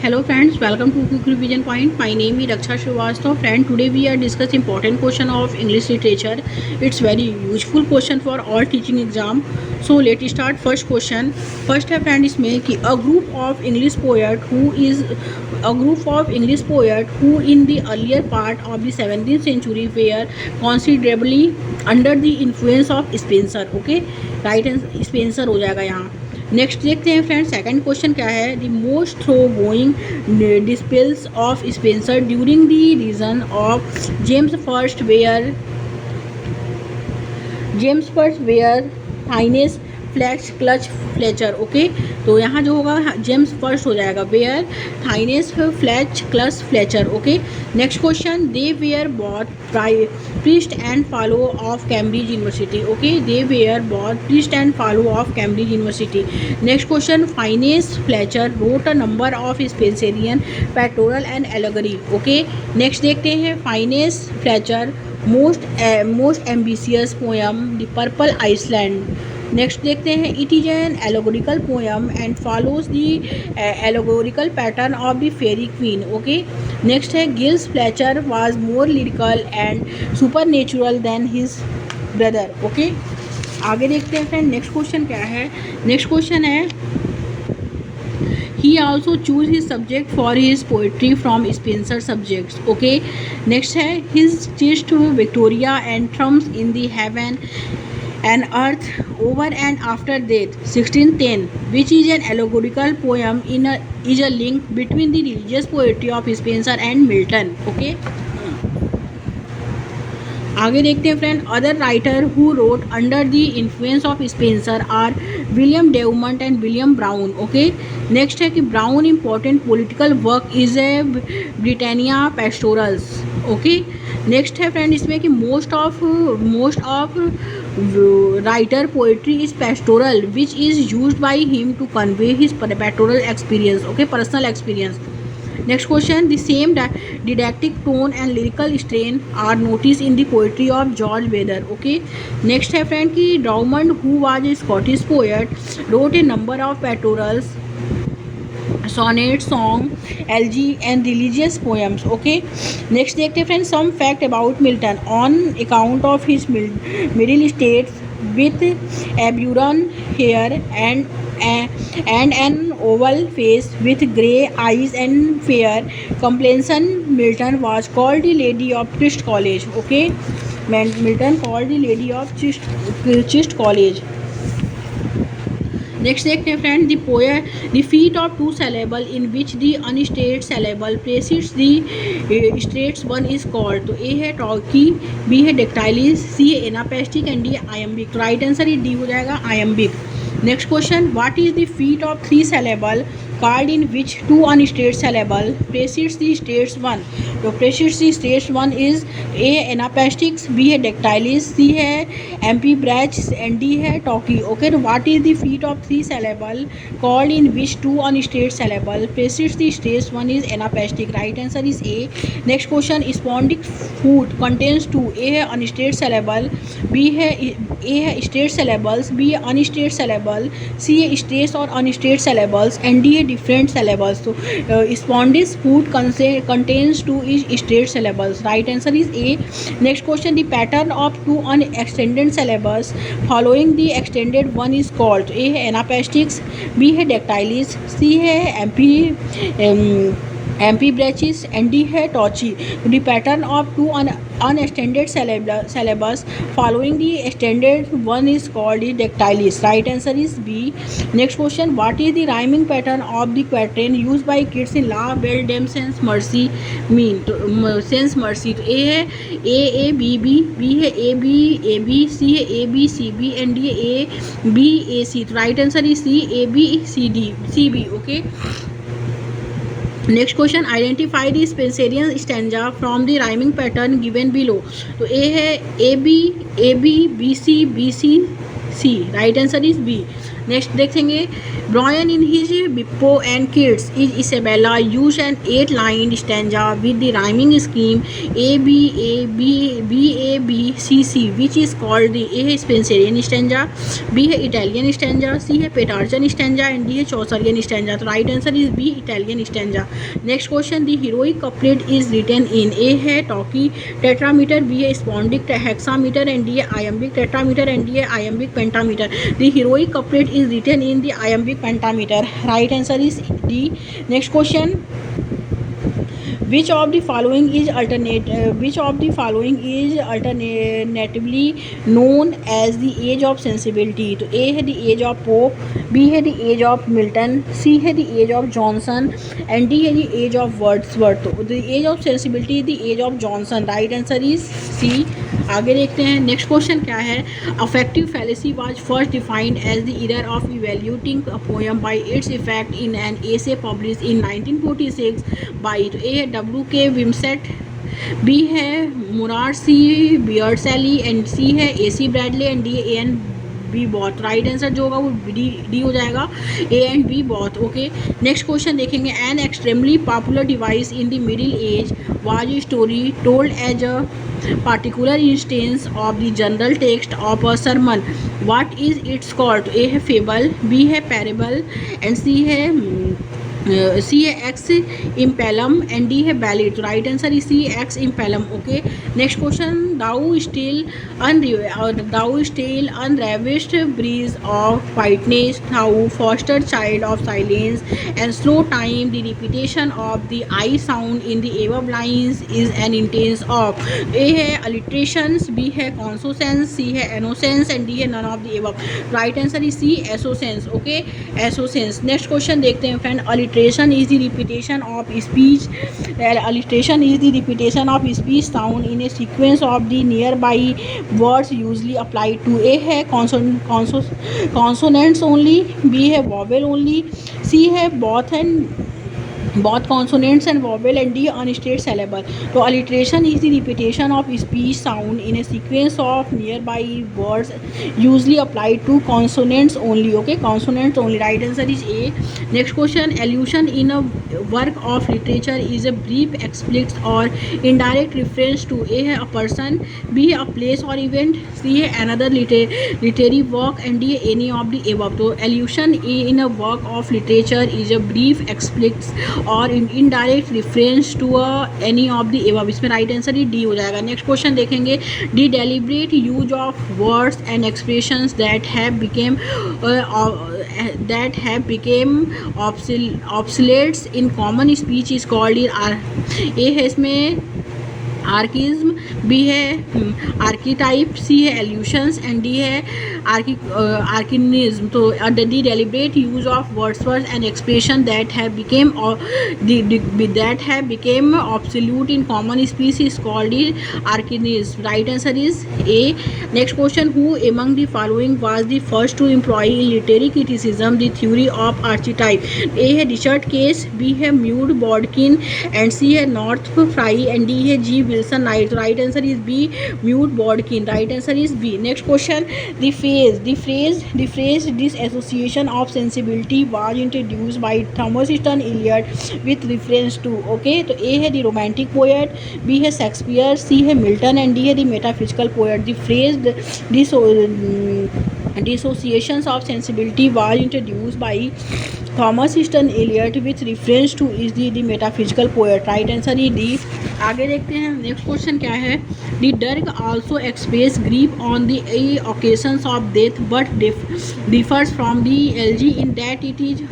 Hello friends, welcome to Quick Revision Point. My name is Raksha Srivastava. Friend, today we are discussing important question of English literature. It's very useful question for all teaching exam. So let's start. First question. First है friend इसमें कि a group of English poet who in the earlier part of the 17th century were considerably under the influence of Spenser. Okay, right and Spenser हो जाएगा यहाँ. Next देखते हैं friends second question क्या है. The most thoroughgoing disciples of Spenser during the reign of James first were Phineas flax clutch Fletcher. Okay, तो यहाँ जो होगा जेम्स फर्स्ट हो जाएगा, were Phineas Fletch clutch Fletcher. Okay, next question. They were both priest and fellow of Cambridge University. Okay, they were both priest and fellow of Cambridge University. Next question. Phineas Fletcher wrote a number of Spenserian pastoral and allegory. Okay, next देखते हैं Phineas Fletcher most ambitious poem the Purple Island. Next देखते हैं. It is an allegorical poem and follows the allegorical pattern of the Faerie Queene. Okay, next है. Giles Fletcher was more lyrical and supernatural than his brother. Okay, आगे देखते हैं friend. Next question क्या है. Next question है. He also choose his subject for his poetry from Spenser subjects. Okay, next है. His chased Victoria and trumps in the heaven and earth over and after death 1610, which is an allegorical poem is a link between the religious poetry of Spenser and Milton. Okay, आगे देखते हैं friend. Other writer who wrote under the influence of Spenser are William Davenant and William Browne. Okay, next है कि Browne important political work is a Britannia Pastorals. Okay, next है friend इसमें कि most of writer poetry is pastoral which is used by him to convey his pastoral experience. Okay, personal experience. Next question. The same didactic tone and lyrical strain are noticed in the poetry of George Weather. Okay. Next है friend कि Drummond, who was a Scottish poet, wrote a number of pastorals, sonnets, song, elegy and religious poems. Okay. Next देखते हैं friend some fact about Milton on account of his middle states with aberrant hair and an oval face with grey eyes and fair complexion. Milton was called the Lady of Chist College. Okay, Milton called the Lady of Chist College. Next देखते हैं friend. The foot of two syllable in which the unstressed syllable precedes the stressed one is called. तो A है टॉकी, B है dactylic, C है anapestic and D है iambic. तो right answer D हो जाएगा iambic. Next question. What is the foot of three syllable called in which two unstated syllable precedes the states one. तो precedes the states one is A anapaestics, B है dactylis, C है ampibrach and D है talky. Okay, तो what is the feet of three syllable called in which two unstated syllable precedes the states one is anapaestic. Right answer is A. Next question. Spondic foot contains two. A है unstated syllable, B है A है stated syllables, B है unstated syllable, C है states और unstated syllables and D है different syllables. So spondis foot contains two straight syllables. Right answer is A. Next question. The pattern of two unextended syllables following the extended one is called. A है anapaestics, B है dactylis, C है ampibrachis and D है torchy. The pattern of two unextended syllables following the extended one is called dactylis. Right answer is B. Next question. What is the rhyming pattern of the quatrain used by kids in La Belle Dame Sans Mercy mean? Sans Mercy. तो A है A B B, B है A B, C है A B C B and D है A B A C. तो right answer is C, A B C D C B. Okay. Next question. Identify the Spenserian stanza from the rhyming pattern given below. तो A है A B B C C. Right answer is B. Next देखेंगे. Brian in his Bippo and Kids is Isabella used an 8-line stanza with the rhyming scheme A B A B B A B C C, which is called the A है Spencerian stanza, B है Italian stanza, C है Petrarchan stanza and D है Chaucerian stanza. The right answer is B, Italian stanza. Next question, the heroic couplet is written in A है Toki tetrameter, B है spondic hexameter and D है iambic tetrameter and D है iambic pentameter. The heroic couplet is written in the iambic pentameter. Right answer is D. Next question, which of the following is alternatively known as the age of sensibility? तो A है the age of Pope, B है the age of Milton, C है the age of Johnson and D है the age of Wordsworth. तो the age of sensibility is the age of Johnson. Right answer is C. आगे देखते हैं next question क्या है. Affective fallacy was first defined as the error of evaluating a poem by its effect in an essay publish in 1946 by. तो A है W.K. विमसेट, B है मुरार सी बियर्डसेली and C है A.C. Bradley and D A.N. B both. Right answer जो होगा वो D हो जाएगा, A and B both. Okay, next question देखेंगे. An extremely popular device in the middle age was a story told as a particular instance of the general text of a sermon. What is its called? A है fable, B है parable and C है ex impellum and D है ballad. तो right answer is C, ex impellum. Okay, next question. thou still unravished breeze of whiteness, thou foster child of silence and slow time. The repetition of the I sound in the above lines is an intense of. A है alliterations, B है consonance, C है innocence and D है none of the above. Right answer is C, assonance. Okay, assonance. Next question देखते हैं friend. alliteration is the repetition of speech. Alliteration is the repetition of speech sound in a sequence of the nearby words usually applied to. A है consonants only, B है vowel only, C है both consonants and vowel and D unstated syllable. So alliteration is the repetition of speech sound in a sequence of nearby words usually applied to consonants only. Okay, consonants only. Right answer is A. Next question. Allusion in a work of literature is a brief, explicit or indirect reference to. A है a person, B है a place or event, C है another literary work and D है any of the above. So allusion in a work of literature is a brief, explicit और indirect reference to any of the above. इसमें right answer ही D हो जाएगा. Next question देखेंगे. The deliberate use of words and expressions that have become obsoletes in common speech is called. A है इसमें आर्किज्म, B है आर्कीटाइप, सी है एल्यूशंस एंड डी है आर्किनिज्म. तो the deliberate use of words and expression that have become obsolete in common speech is called archaism. Right answer is A. Next question. Who among the following was the first to employ in literary criticism the theory of archetype. A है Richard case, B है म्यूड bodkin and C है north fry and D है जी Wilson Knight. Right answer is B, Mute Bodkin. Right answer is B. Next question. The phrase disassociation of sensibility was introduced by Thomas Easton Eliot with reference to. Okay, तो A है the romantic poet, B है Shakespeare, C है Milton and D है the metaphysical poet. The phrase dissociations of sensibility was introduced by Thomas Easton Eliot with reference to is the metaphysical poet. Right answer is D. आगे देखते हैं next question क्या है. The dirge also express grief on the occasions of death but differs from the elegy in that it is.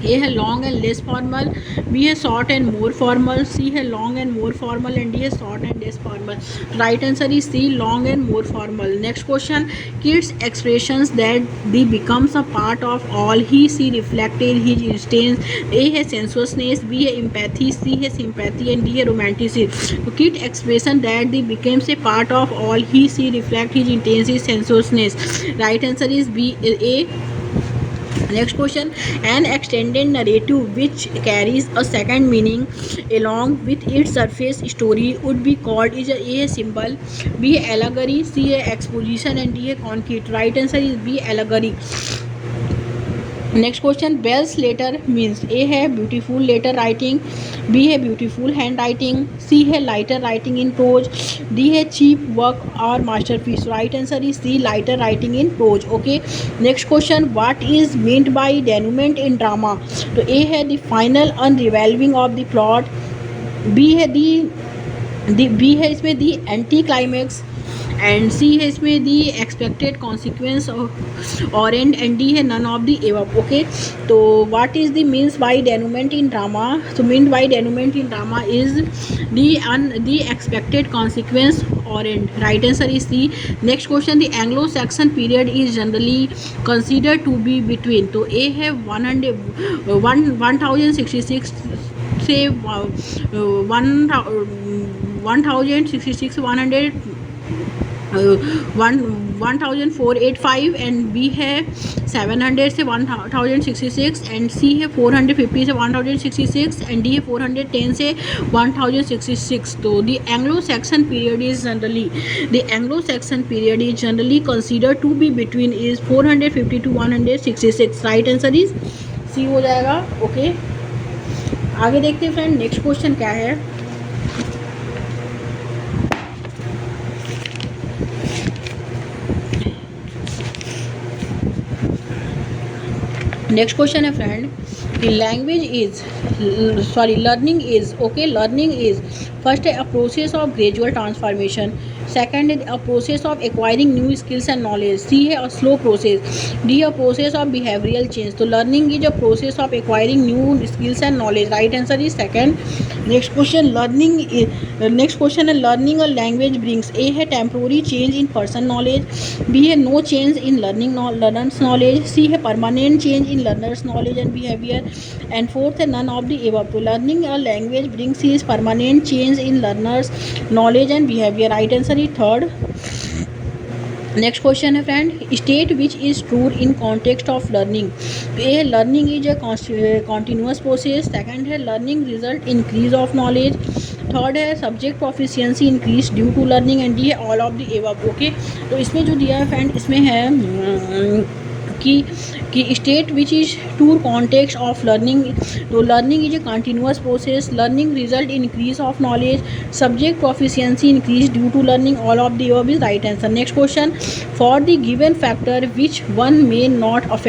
A है long and less formal, B है short and more formal, C है long and more formal and D है short and less formal. Right answer is C, long and more formal. Next question. Keats expressions that the becomes a part of all he sees reflected his instance. A है sensuousness, B है empathy, C है sympathy and D है romanticism. तो Keats expression that the becomes a part of all he sees reflect his intense is sensuousness. Right answer is B, A. Next question. An extended narrative which carries a second meaning along with its surface story would be called is A symbol, B allegory, C exposition and D conceit. Right answer is B allegory. Next question belles lettres means A है beautiful letter writing, B है beautiful handwriting, C है lighter writing in prose, D है cheap work और masterpiece. Right answer is C lighter writing in prose. Okay, next question what is meant by denouement in drama. तो A है the final unravelling of the plot, B है B है इसमें the anticlimax, and C है इसमें दी expected consequence, और end D है none of the above. Okay, तो what is the means by denouement in drama. तो mean by denouement in drama is the expected consequence और end. Right answer is C. Next question the Anglo Saxon period is generally consider to be between. तो A है 1066 से 1066 100 1485, and B है 700 से 1066, and C है 450 से 1066, and D है 410 से 1066। तो the Anglo Saxon period is generally consider to be between is 450 to 166। Right answer is C हो जाएगा। ओके, आगे देखते हैं फ्रेंड नेक्स्ट क्वेश्चन क्या है। नेक्स्ट क्वेश्चन है फ्रेंड कि लर्निंग इज फर्स्ट है a process of gradual transformation, second है a process of acquiring new skills and knowledge, C है a slow process, D a process of behavioural change. तो learning is a process of acquiring new skills and knowledge. Right answer is second. Next question है learning a language brings. A है temporary change in person knowledge, B है no change in learners knowledge, C है permanent change in learners knowledge and behaviour, and fourth है none of the above. तो learning a language brings is permanent change in learners knowledge and behaviour. Right answer is third. Next question है friend state which is true in context of learning. A learning is a continuous process, second है learning result increase of knowledge, third है subject proficiency increase due to learning, and D है all of the above. Okay, तो इसमें जो दिया है friend इसमें है कि state which is to context of learning. तो learning is a continuous process, learning result increase of knowledge, subject proficiency increase due to learning, all of the above is right answer. Next question for the given factor which one may not affect